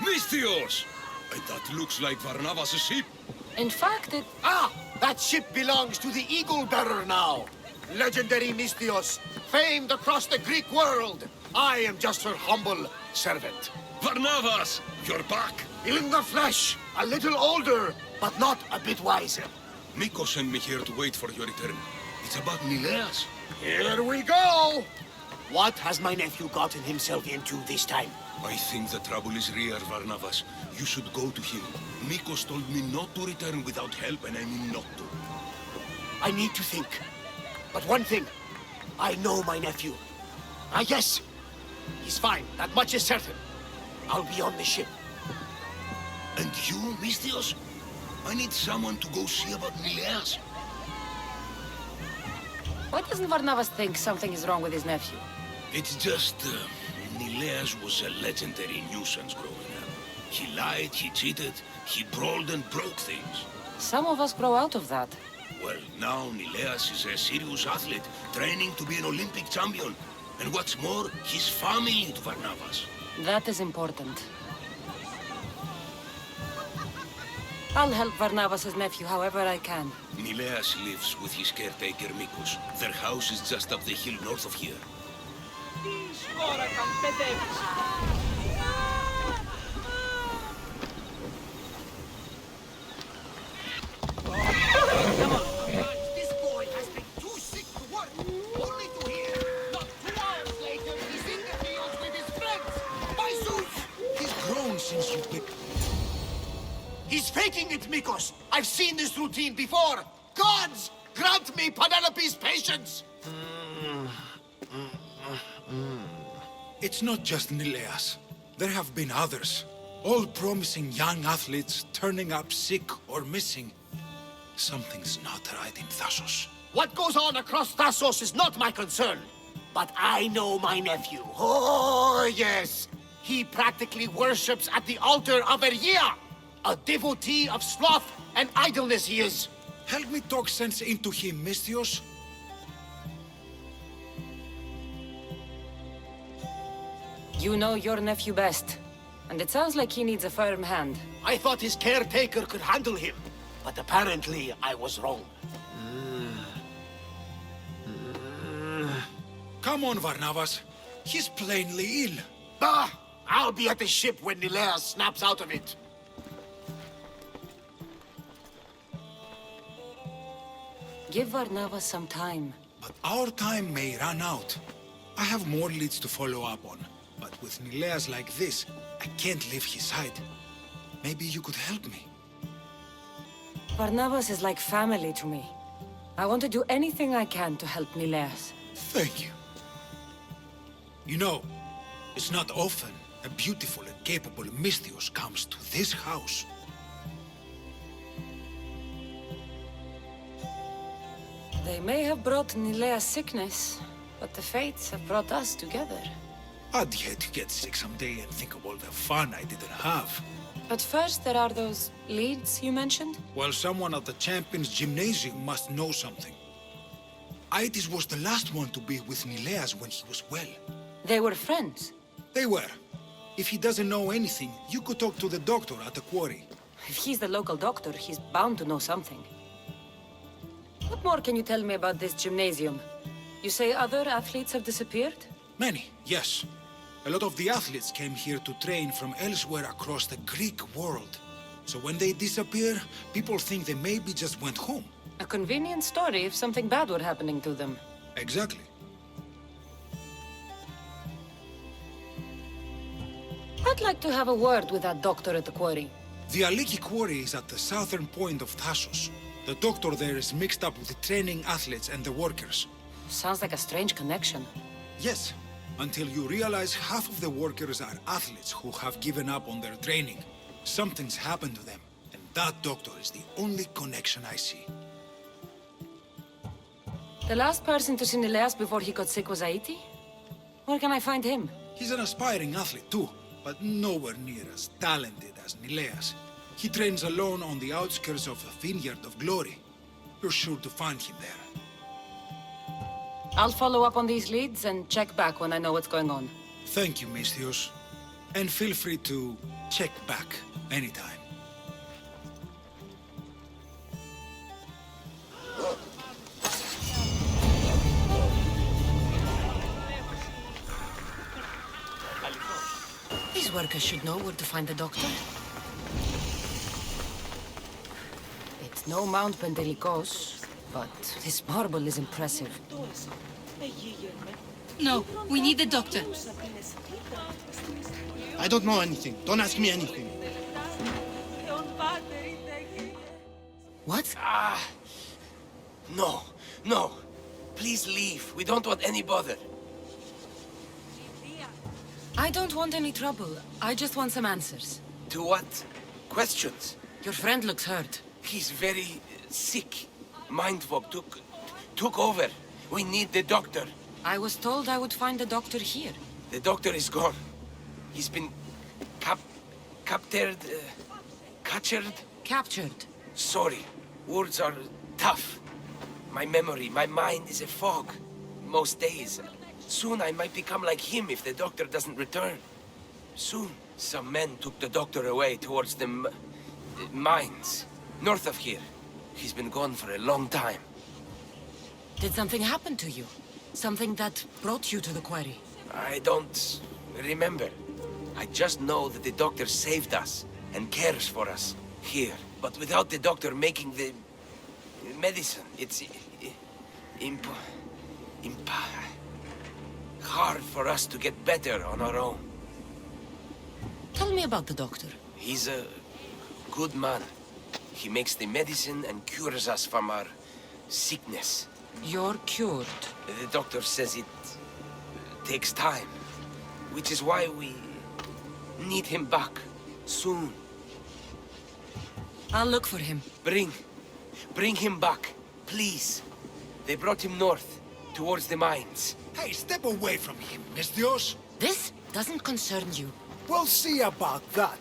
Misthios! And that looks like Varnavas' ship. In fact, it... Ah! That ship belongs to the Eagle Bearer now. Legendary Misthios, famed across the Greek world. I am just her humble servant. Varnavas! You're back! In the flesh, a little older, but not a bit wiser. Miko sent me here to wait for your return. It's about Neleos. Here we go! What has my nephew gotten himself into this time? I think the trouble is real, Varnavas. You should go to him. Mikos told me not to return without help, and I mean not to. I need to think. But one thing, I know my nephew. Ah, yes. He's fine, that much is certain. I'll be on the ship. And you, Misthios? I need someone to go see about Neleos. Why doesn't Varnavas think something is wrong with his nephew? It's just, Neleos was a legendary nuisance growing up. He lied, he cheated, he brawled and broke things. Some of us grow out of that. Well, now Neleos is a serious athlete, training to be an Olympic champion. And what's more, he's family to Varnavas. That is important. I'll help Varnavas' nephew however I can. Neleos lives with his caretaker Mikos. Their house is just up the hill north of here. This boy has been too sick to work. Only to hear. Not 2 hours later, he's in the fields with his friends. By Zeus! He's grown since you picked... He's faking it, Mikos. I've seen this routine before. Gods, grant me Penelope's patience. It's not just Neleos. There have been others. All promising young athletes turning up sick or missing. Something's not right in Thassos. What goes on across Thassos is not my concern. But I know my nephew. Oh, yes. He practically worships at the altar of Ergia. A devotee of sloth and idleness he is. Help me talk sense into him, Misthios. You know your nephew best. And it sounds like he needs a firm hand. I thought his caretaker could handle him. But apparently I was wrong. Come on, Varnavas. He's plainly ill. Ah! I'll be at the ship when Neleos snaps out of it. Give Varnavas some time. But our time may run out. I have more leads to follow up on. But with Neleos like this, I can't leave his side. Maybe you could help me. Varnavas is like family to me. I want to do anything I can to help Neleos. Thank you. You know, it's not often a beautiful and capable Misthios comes to this house. They may have brought Neleos sickness, but the fates have brought us together. I'd hate to get sick someday and think of all the fun I didn't have. But first, there are those leads you mentioned? Well, someone at the Champions Gymnasium must know something. Aitis was the last one to be with Neleos when he was well. They were friends. They were. If he doesn't know anything, you could talk to the doctor at the quarry. If he's the local doctor, he's bound to know something. What more can you tell me about this gymnasium? You say other athletes have disappeared? Many, yes. A lot of the athletes came here to train from elsewhere across the Greek world. So when they disappear, people think they maybe just went home. A convenient story if something bad were happening to them. Exactly. I'd like to have a word with that doctor at the quarry. The Aliki quarry is at the southern point of Thassos. The doctor there is mixed up with the training athletes and the workers. Sounds like a strange connection. Yes, until you realize half of the workers are athletes who have given up on their training. Something's happened to them, and that doctor is the only connection I see. The last person to see Neleos before he got sick was Aiti? Where can I find him? He's an aspiring athlete too, but nowhere near as talented as Neleos. He trains alone on the outskirts of the Vineyard of Glory. You're sure to find him there. I'll follow up on these leads and check back when I know what's going on. Thank you, Misthios. And feel free to check back anytime. These workers should know where to find the doctor. It's no Mount Pentelicos, but this marble is impressive. No, we need the doctor. I don't know anything. Don't ask me anything. What? No, no. Please leave. We don't want any bother. I don't want any trouble. I just want some answers. To what? Questions? Your friend looks hurt. He's very sick. Mind fog took over. We need the doctor. I was told I would find the doctor here. The doctor is gone. He's been captured. Captured. Sorry. Words are tough. My memory, my mind is a fog. Most days. Soon I might become like him if the doctor doesn't return. Soon. Some men took the doctor away towards the mines. North of here. He's been gone for a long time. Did something happen to you? Something that brought you to the quarry? I don't remember. I just know that the doctor saved us and cares for us here. But without the doctor making the medicine, it's hard for us to get better on our own. Tell me about the doctor. He's a good man. He makes the medicine and cures us from our sickness. You're cured. The doctor says it takes time, which is why we need him back soon. I'll look for him. Bring him back, please. They brought him north, towards the mines. Hey, step away from him, Neleos. This doesn't concern you. We'll see about that.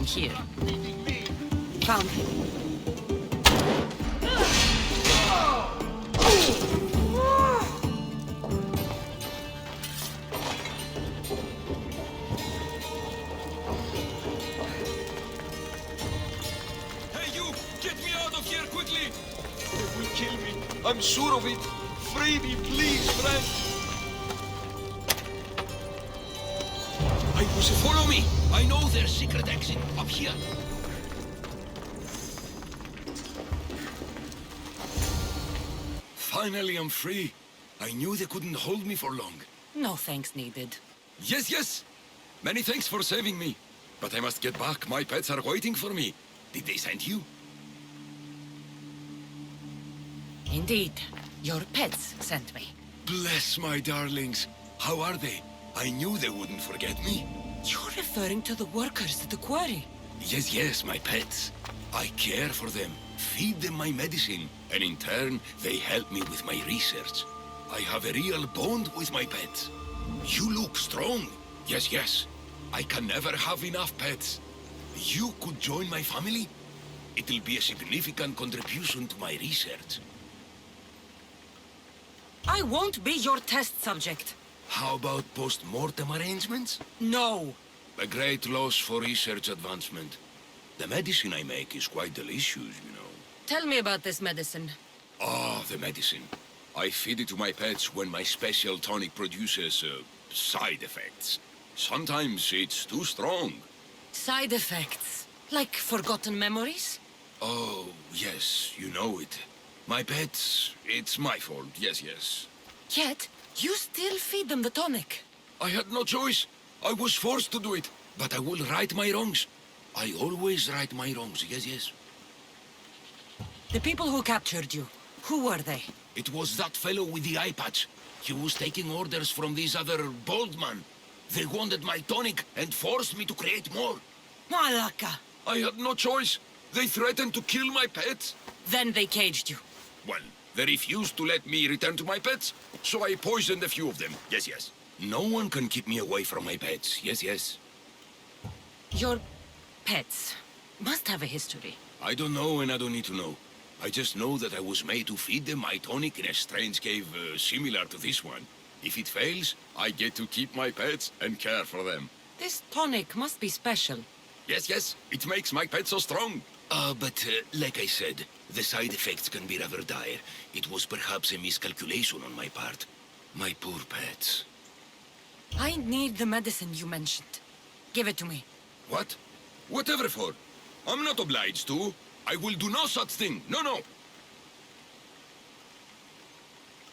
Here. Found him. Hey, you! Get me out of here quickly! They will kill me. I'm sure of it. Free me, please, friend. Follow me! I know their secret exit up here. Finally, I'm free. I knew they couldn't hold me for long. No thanks needed. Yes. Many thanks for saving me. But I must get back. My pets are waiting for me. Did they send you? Indeed. Your pets sent me. Bless my darlings. How are they? I knew they wouldn't forget me. You're referring to the workers at the quarry. Yes, my pets. I care for them, feed them my medicine, and in turn, they help me with my research. I have a real bond with my pets. You look strong. Yes. I can never have enough pets. You could join my family? It'll be a significant contribution to my research. I won't be your test subject. How about post-mortem arrangements? No. A great loss for research advancement. The medicine I make is quite delicious, you know. Tell me about this medicine. Ah, the medicine. I feed it to my pets when my special tonic produces, side effects. Sometimes it's too strong. Side effects. Like forgotten memories? Oh, yes, you know it. My pets, it's my fault, yes. Yet, you still feed them the tonic. I had no choice. I was forced to do it. But I will right my wrongs. I always right my wrongs, yes. The people who captured you, who were they? It was that fellow with the eye patch. He was taking orders from this other bald man. They wanted my tonic and forced me to create more. Malaka! I had no choice. They threatened to kill my pets. Then they caged you. Well, they refused to let me return to my pets, so I poisoned a few of them, yes. No one can keep me away from my pets, yes. Your pets must have a history. I don't know and I don't need to know. I just know that I was made to feed them my tonic in a strange cave similar to this one. If it fails, I get to keep my pets and care for them. This tonic must be special. Yes, it makes my pets so strong. But like I said, the side effects can be rather dire. It was perhaps a miscalculation on my part. My poor pets. I need the medicine you mentioned. Give it to me. What? Whatever for. I'm not obliged to. I will do no such thing. No.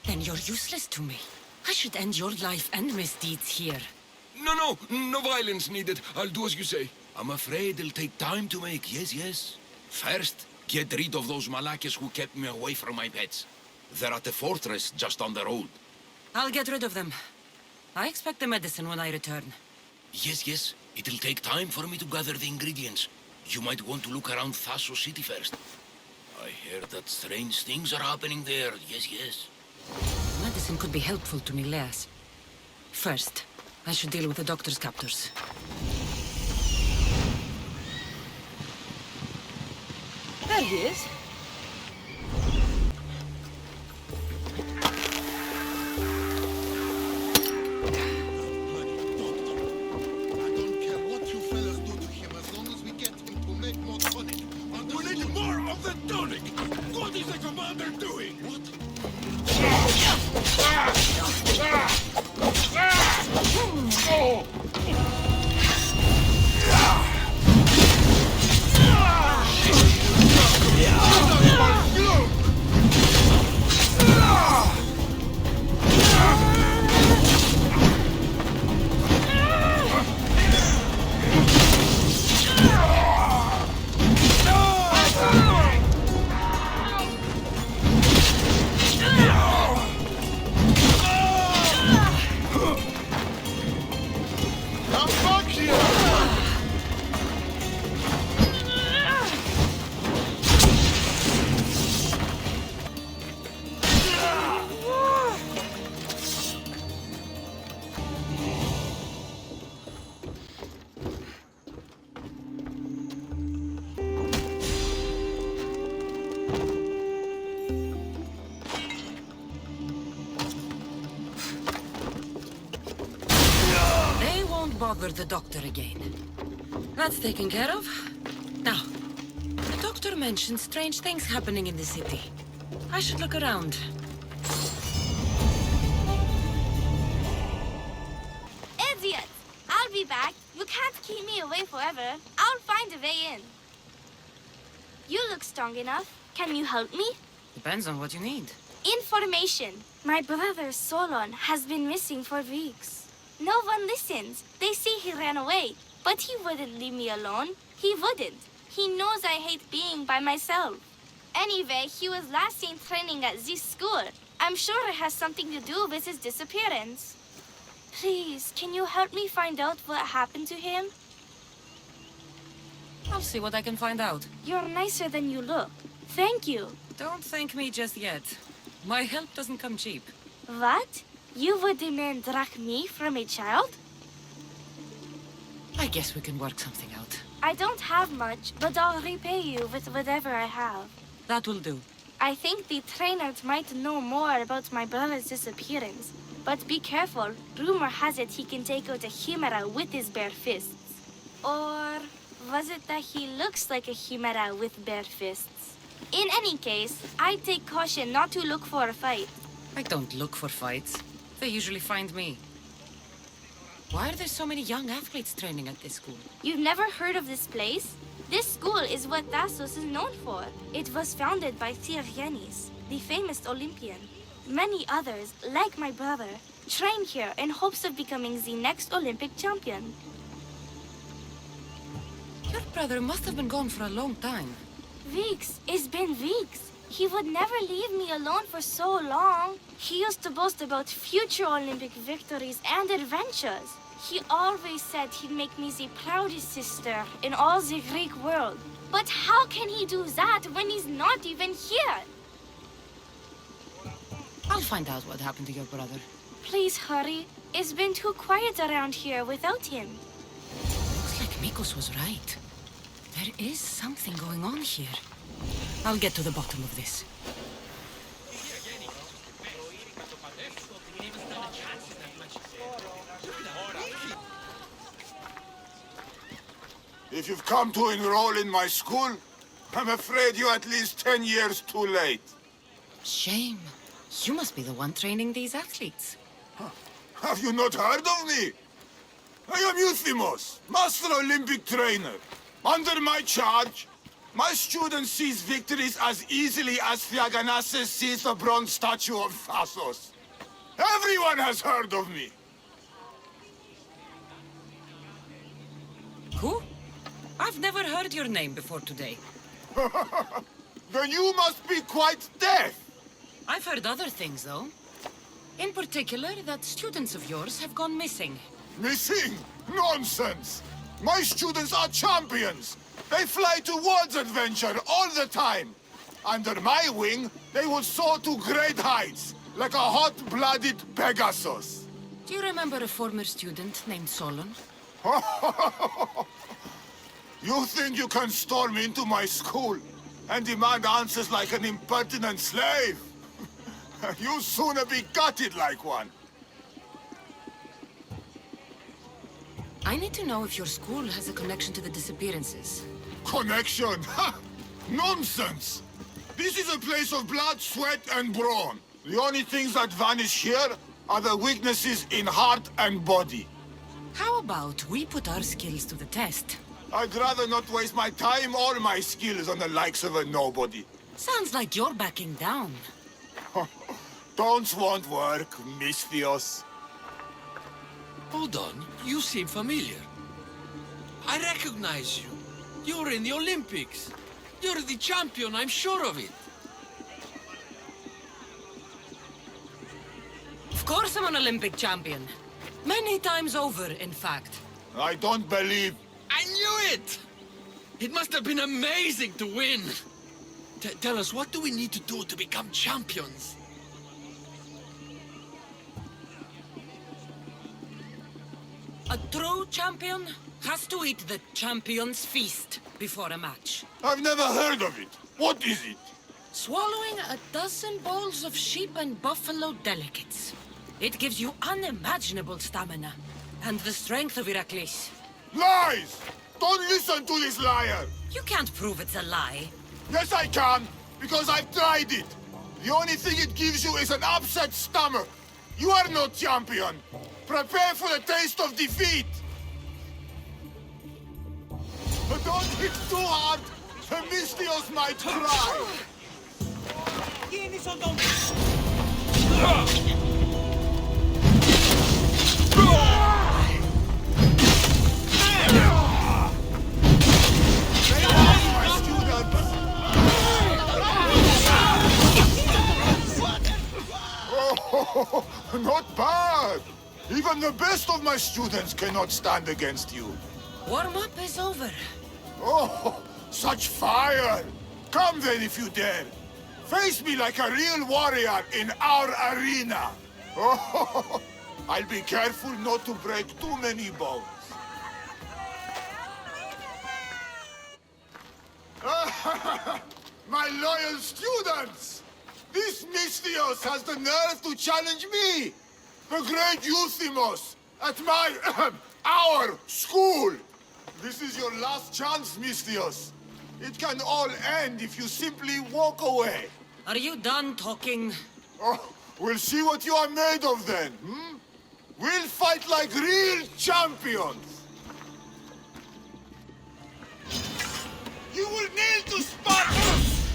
Then you're useless to me. I should end your life and misdeeds here. No violence needed. I'll do as you say. I'm afraid it'll take time to make, yes. First, get rid of those Malakas who kept me away from my pets. They're at the fortress just on the road. I'll get rid of them. I expect the medicine when I return. Yes. It'll take time for me to gather the ingredients. You might want to look around Thasos City first. I hear that strange things are happening there, yes. Medicine could be helpful to Neleos. First, I should deal with the doctor's captors. There he is. Bother the doctor again. That's taken care of. Now, the doctor mentioned strange things happening in the city. I should look around. Idiot! I'll be back. You can't keep me away forever. I'll find a way in. You look strong enough. Can you help me? Depends on what you need. Information. My brother Solon has been missing for weeks. No one listens. They say he ran away. But he wouldn't leave me alone. He wouldn't. He knows I hate being by myself. Anyway, he was last seen training at this school. I'm sure it has something to do with his disappearance. Please, can you help me find out what happened to him? I'll see what I can find out. You're nicer than you look. Thank you. Don't thank me just yet. My help doesn't come cheap. What? You would demand drachmi from a child? I guess we can work something out. I don't have much, but I'll repay you with whatever I have. That will do. I think the trainers might know more about my brother's disappearance. But be careful. Rumor has it he can take out a Chimera with his bare fists. Or was it that he looks like a Chimera with bare fists? In any case, I'd take caution not to look for a fight. I don't look for fights. They usually find me. Why are there so many young athletes training at this school? You've never heard of this place? This school is what Thassos is known for. It was founded by Thyrianis, the famous Olympian. Many others, like my brother, train here in hopes of becoming the next Olympic champion. Your brother must have been gone for a long time. Weeks. It's been weeks. He would never leave me alone for so long. He used to boast about future Olympic victories and adventures. He always said he'd make me the proudest sister in all the Greek world. But how can he do that when he's not even here? I'll find out what happened to your brother. Please hurry. It's been too quiet around here without him. Looks like Mikos was right. There is something going on here. I'll get to the bottom of this. If you've come to enroll in my school, I'm afraid you're at least 10 years too late. Shame. You must be the one training these athletes. Have you not heard of me? I am Euthymos, Master Olympic Trainer. Under my charge, my students seize victories as easily as Theaganasses sees the bronze statue of Thassos. Everyone has heard of me. Who? I've never heard your name before today. Then you must be quite deaf. I've heard other things, though. In particular, that students of yours have gone missing. Missing? Nonsense! My students are champions! They fly towards adventure all the time! Under my wing, they will soar to great heights, like a hot-blooded Pegasus. Do you remember a former student named Solon? You think you can storm into my school and demand answers like an impertinent slave? You'll sooner be gutted like one. I need to know if your school has a connection to the Disappearances. Connection? Ha! Nonsense! This is a place of blood, sweat, and brawn. The only things that vanish here are the weaknesses in heart and body. How about we put our skills to the test? I'd rather not waste my time or my skills on the likes of a nobody. Sounds like you're backing down. Don't want work, Misthios. Hold on, you seem familiar. I recognize you. You're in the Olympics. You're the champion, I'm sure of it. Of course I'm an Olympic champion. Many times over, in fact. I don't believe... I knew it! It must have been amazing to win. Tell us, what do we need to do to become champions? A true champion has to eat the champion's feast before a match. I've never heard of it. What is it? Swallowing a dozen bowls of sheep and buffalo delicates. It gives you unimaginable stamina and the strength of Heracles. Lies! Don't listen to this liar! You can't prove it's a lie. Yes, I can, because I've tried it. The only thing it gives you is an upset stomach. You are no champion. Prepare for the taste of defeat. But don't hit too hard. The Misthios might cry. Oh, not bad. Even the best of my students cannot stand against you. Warm-up is over. Oh, such fire! Come then if you dare. Face me like a real warrior in our arena. Oh, I'll be careful not to break too many bones. My loyal students! This Misthios has the nerve to challenge me, the great Euthymos, at my, our school. This is your last chance, Misthios. It can all end if you simply walk away. Are you done talking? Oh, we'll see what you are made of then, hmm? We'll fight like real champions! You will kneel to Spartans!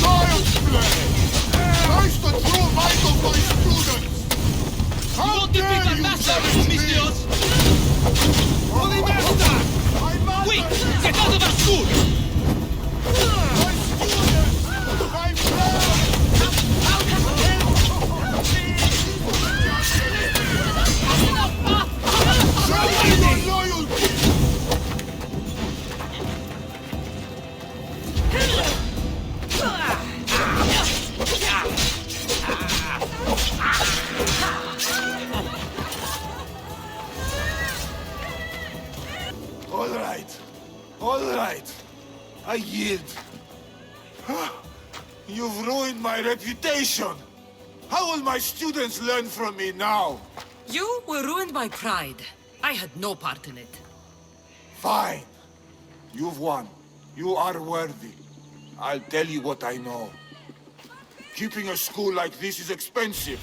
Child's play! Nice the true might of my students! How dare you challenge me? Holy Master! Quick! Get out of our school! My students! My friends! Show me your loyalty! All right. I yield. You've ruined my reputation. How will my students learn from me now? You were ruined by pride. I had no part in it. Fine. You've won. You are worthy. I'll tell you what I know. Keeping a school like this is expensive.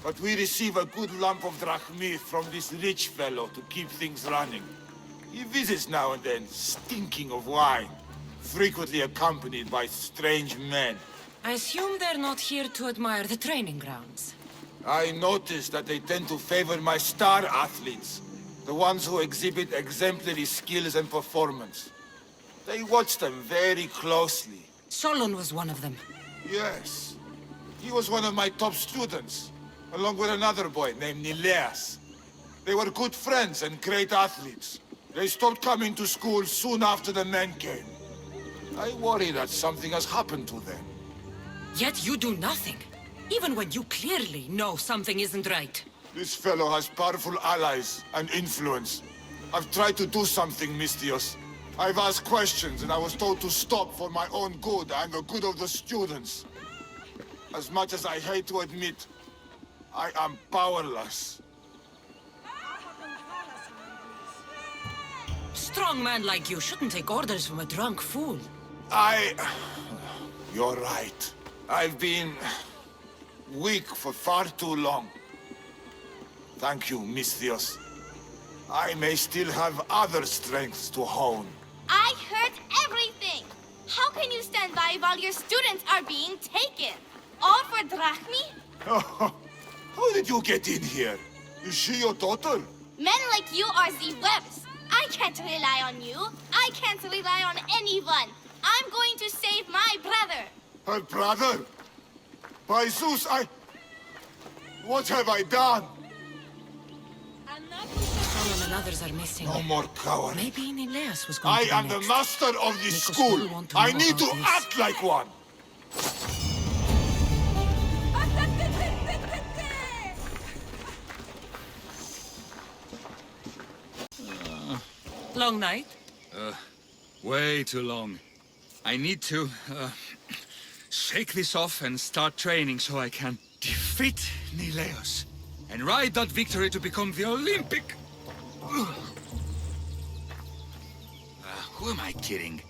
But we receive a good lump of drachmi from this rich fellow to keep things running. He visits now and then, stinking of wine, frequently accompanied by strange men. I assume they're not here to admire the training grounds. I noticed that they tend to favor my star athletes, the ones who exhibit exemplary skills and performance. They watch them very closely. Solon was one of them. Yes. He was one of my top students, along with another boy named Neleos. They were good friends and great athletes. They stopped coming to school soon after the men came. I worry that something has happened to them. Yet you do nothing, even when you clearly know something isn't right. This fellow has powerful allies and influence. I've tried to do something, Misthios. I've asked questions and I was told to stop for my own good and the good of the students. As much as I hate to admit, I am powerless. Strong man like you shouldn't take orders from a drunk fool. You're right. I've been weak for far too long. Thank you, Misthios. I may still have other strengths to hone. I heard everything! How can you stand by while your students are being taken? All for drachmi? How did you get in here? Is she your daughter? Men like you are the webs. I can't rely on you. I can't rely on anyone. I'm going to save my brother. Her brother? By Zeus, what have I done? Solon and others are missing. No more cowards. Maybe Neleos was going I to be am the next. master of this Nikos school. will want to I know need to about this. act like one. Long night? Way too long. I need to, shake this off and start training so I can defeat Neleos and ride that victory to become the Olympic... who am I kidding?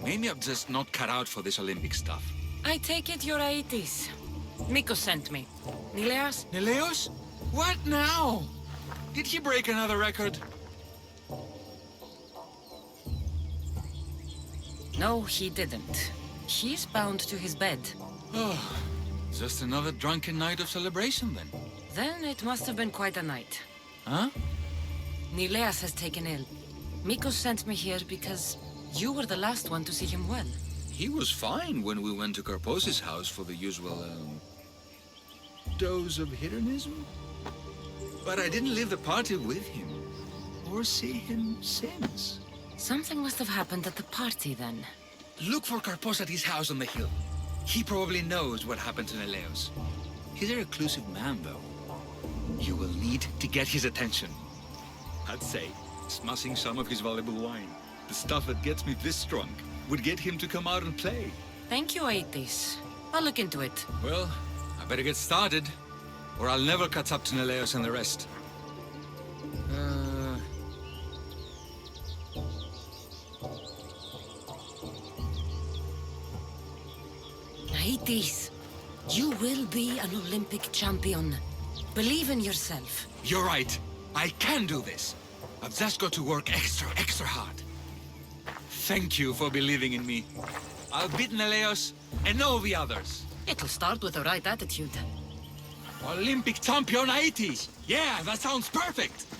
Maybe I'm just not cut out for this Olympic stuff. I take it you're Aetis. Nikos sent me. Neleos? Neleos? What now? Did he break another record? No, he didn't. He's bound to his bed. Oh, just another drunken night of celebration then. Then it must have been quite a night. Huh? Neleos has taken ill. Mikos sent me here because you were the last one to see him well. He was fine when we went to Karpos's house for the usual, dose of hedonism. But I didn't leave the party with him, or see him since. Something must have happened at the party then. Look for Karpos at his house on the hill. He probably knows what happened to Neleos. He's a reclusive man, though. You will need to get his attention. I'd say, smashing some of his valuable wine, the stuff that gets me this drunk, would get him to come out and play. Thank you, Aetis. I'll look into it. Well, I better get started, or I'll never catch up to Neleos and the rest. Hades, you will be an Olympic champion. Believe in yourself. You're right. I can do this. I've just got to work extra hard. Thank you for believing in me. I'll beat Neleos and all the others. It'll start with the right attitude. Olympic champion Hades! Yeah, that sounds perfect!